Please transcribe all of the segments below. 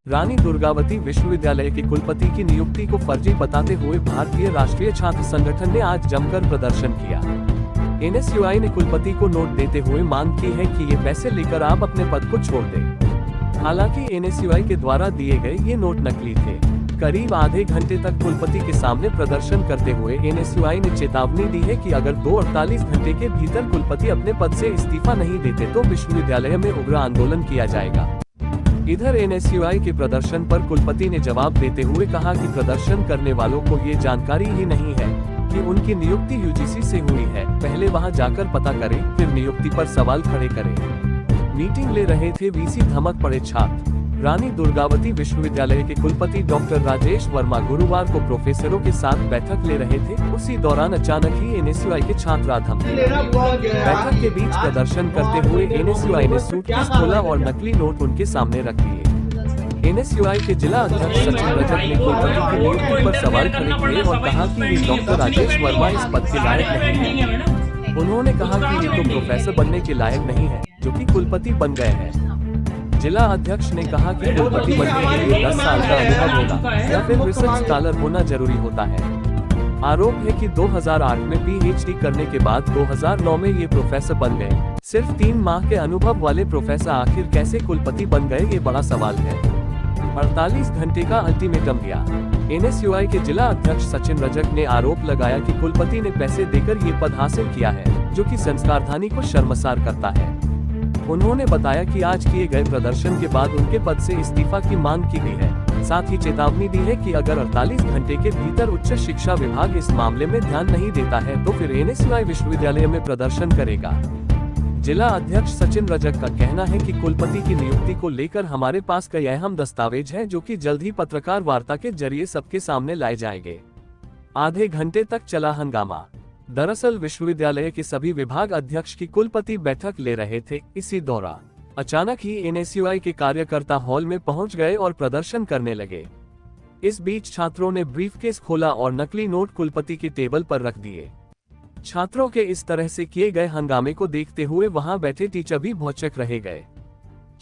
रानी दुर्गावती विश्वविद्यालय के कुलपति की नियुक्ति को फर्जी बताते हुए भारतीय राष्ट्रीय छात्र संगठन ने आज जमकर प्रदर्शन किया। एनएसयूआई ने कुलपति को नोट देते हुए मांग की है कि ये पैसे लेकर आप अपने पद को छोड़ दें। हालांकि एनएसयूआई के द्वारा दिए गए ये नोट नकली थे। करीब आधे घंटे तक कुलपति के सामने प्रदर्शन करते हुए एनएसयूआई ने चेतावनी दी है कि अगर 48 घंटे के भीतर कुलपति अपने पद से इस्तीफा नहीं देते तो विश्वविद्यालय में उग्र आंदोलन किया जाएगा। इधर एनएसयूआई के प्रदर्शन पर कुलपति ने जवाब देते हुए कहा कि प्रदर्शन करने वालों को ये जानकारी ही नहीं है कि उनकी नियुक्ति यूजीसी से हुई है। पहले वहां जाकर पता करें, फिर नियुक्ति पर सवाल खड़े करें। मीटिंग ले रहे थे वीसी, धमक पड़े छात्र। रानी दुर्गावती विश्वविद्यालय के कुलपति डॉक्टर राजेश वर्मा गुरुवार को प्रोफेसरों के साथ बैठक ले रहे थे। उसी दौरान अचानक ही एनएसयूआई के छात्र आ धमकी। बैठक के बीच प्रदर्शन करते हुए एनएसयूआई ने सूटकेस खोला और नकली नोट उनके सामने रख दिए। एनएसयूआई के जिला अध्यक्ष सचिन रजक ने कुलपति की नियुक्ति पर सवाल खड़े किए और कहा कि ये डॉक्टर राजेश वर्मा इस पद के लायक नहीं है। उन्होंने कहा कि ये तो प्रोफेसर बनने के लायक नहीं है, जो कि कुलपति बन गए हैं। जिला अध्यक्ष ने कहा कि कुलपति बनने के लिए 10 साल का अनुभव होना या फिर रिसर्च स्कॉलर होना जरूरी होता है। आरोप है कि 2008 में पीएचडी करने के बाद 2009 में ये प्रोफेसर बन गए। सिर्फ 3 माह के अनुभव वाले प्रोफेसर आखिर कैसे कुलपति बन गए, ये बड़ा सवाल है। 48 घंटे का अल्टीमेटम दिया। एनएसयूआई के जिला अध्यक्ष सचिन रजक ने आरोप लगाया कि कुलपति ने पैसे देकर ये पद हासिल किया है, जो कि संस्कारधानी को शर्मसार करता है। उन्होंने बताया कि आज किए गए प्रदर्शन के बाद उनके पद से इस्तीफा की मांग की गई है। साथ ही चेतावनी दी है कि अगर 48 घंटे के भीतर उच्च शिक्षा विभाग इस मामले में ध्यान नहीं देता है तो फिर एनएसयूआई विश्वविद्यालय में प्रदर्शन करेगा। जिला अध्यक्ष सचिन रजक का कहना है कि कुलपति की नियुक्ति को लेकर हमारे पास कई अहम दस्तावेज हैं, जो कि जल्द ही पत्रकार वार्ता के जरिए सबके सामने लाए जाएंगे। आधे घंटे तक चला हंगामा। दरअसल विश्वविद्यालय के सभी विभाग अध्यक्ष की कुलपति बैठक ले रहे थे। इसी दौरान अचानक ही एनएसयूआई के कार्यकर्ता हॉल में पहुंच गए और प्रदर्शन करने लगे। इस बीच छात्रों ने ब्रीफकेस खोला और नकली नोट कुलपति की टेबल पर रख दिए। छात्रों के इस तरह से किए गए हंगामे को देखते हुए वहां बैठे टीचर भी भौचक रह गए।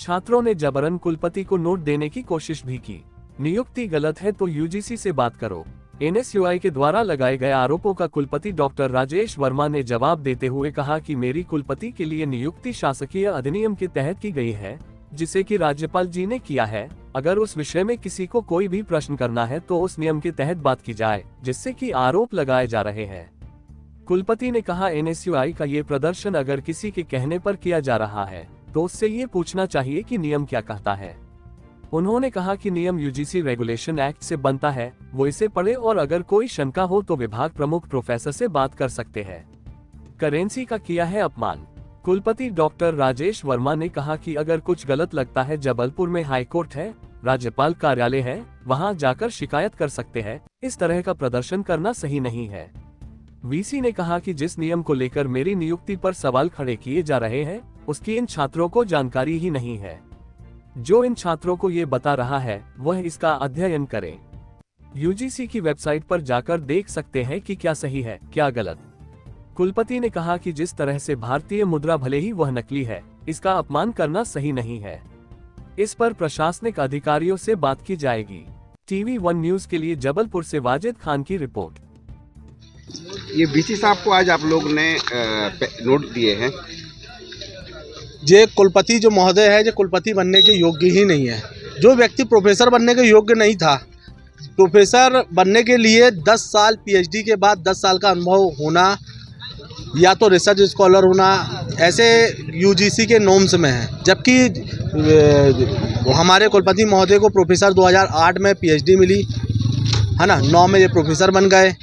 छात्रों ने जबरन कुलपति को नोट देने की कोशिश भी की। नियुक्ति गलत है तो यूजीसी से बात करो। एनएसयूआई के द्वारा लगाए गए आरोपों का कुलपति डॉक्टर राजेश वर्मा ने जवाब देते हुए कहा कि मेरी कुलपति के लिए नियुक्ति शासकीय अधिनियम के तहत की गई है, जिसे कि राज्यपाल जी ने किया है। अगर उस विषय में किसी को कोई भी प्रश्न करना है तो उस नियम के तहत बात की जाए जिससे कि आरोप लगाए जा रहे हैं। कुलपति ने कहा, एनएसयूआई का ये प्रदर्शन अगर किसी के कहने पर किया जा रहा है तो उससे ये पूछना चाहिए कि नियम क्या कहता है। उन्होंने कहा कि नियम यूजीसी रेगुलेशन एक्ट से बनता है, वो इसे पढ़े और अगर कोई शंका हो तो विभाग प्रमुख प्रोफेसर से बात कर सकते हैं। करेंसी का किया है अपमान। कुलपति डॉक्टर राजेश वर्मा ने कहा कि अगर कुछ गलत लगता है, जबलपुर में हाईकोर्ट है, राज्यपाल कार्यालय है, वहां जाकर शिकायत कर सकते हैं। इस तरह का प्रदर्शन करना सही नहीं है। वीसी ने कहा कि जिस नियम को लेकर मेरी नियुक्ति पर सवाल खड़े किए जा रहे हैं उसकी इन छात्रों को जानकारी ही नहीं है। जो इन छात्रों को ये बता रहा है वह इसका अध्ययन करें। यूजीसी की वेबसाइट पर जाकर देख सकते हैं कि क्या सही है क्या गलत। कुलपति ने कहा कि जिस तरह से भारतीय मुद्रा भले ही वह नकली है, इसका अपमान करना सही नहीं है। इस पर प्रशासनिक अधिकारियों से बात की जाएगी। TV1 न्यूज के लिए जबलपुर से वाजिद खान की रिपोर्ट। ये वीसी साहब को आज आप लोग ने नोट दिए हैं। जे कुलपति जो महोदय है, जो कुलपति बनने के योग्य ही नहीं है। जो व्यक्ति प्रोफेसर बनने के योग्य नहीं था, प्रोफेसर बनने के लिए 10 साल पीएचडी के बाद 10 साल का अनुभव होना या तो रिसर्च स्कॉलर होना, ऐसे यूजीसी के नॉर्म्स में है। जबकि हमारे कुलपति महोदय को प्रोफेसर 2008 में पीएचडी मिली है ना, 9 में ये प्रोफेसर बन गए।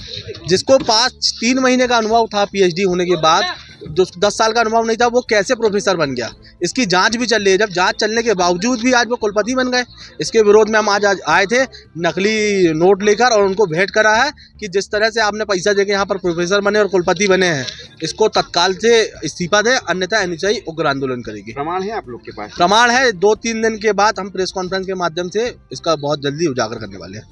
जिसको 3 महीने का अनुभव था पीएचडी होने के बाद, जो 10 साल का अनुभव नहीं था, वो कैसे प्रोफेसर बन गया। इसकी जांच भी चल रही है। जब जांच चलने के बावजूद भी आज वो कुलपति बन गए, इसके विरोध में हम आज आए थे नकली नोट लेकर, और उनको भेंट करा है कि जिस तरह से आपने पैसा देके यहाँ पर प्रोफेसर बने और कुलपति बने हैं, इसको तत्काल से इस्तीफा दे, अन्यथा एनएसयूआई उग्र आंदोलन करेगी। प्रमाण है आप लोग के पास? प्रमाण है। 2-3 दिन के बाद हम प्रेस कॉन्फ्रेंस के माध्यम से इसका बहुत जल्दी उजागर करने वाले हैं।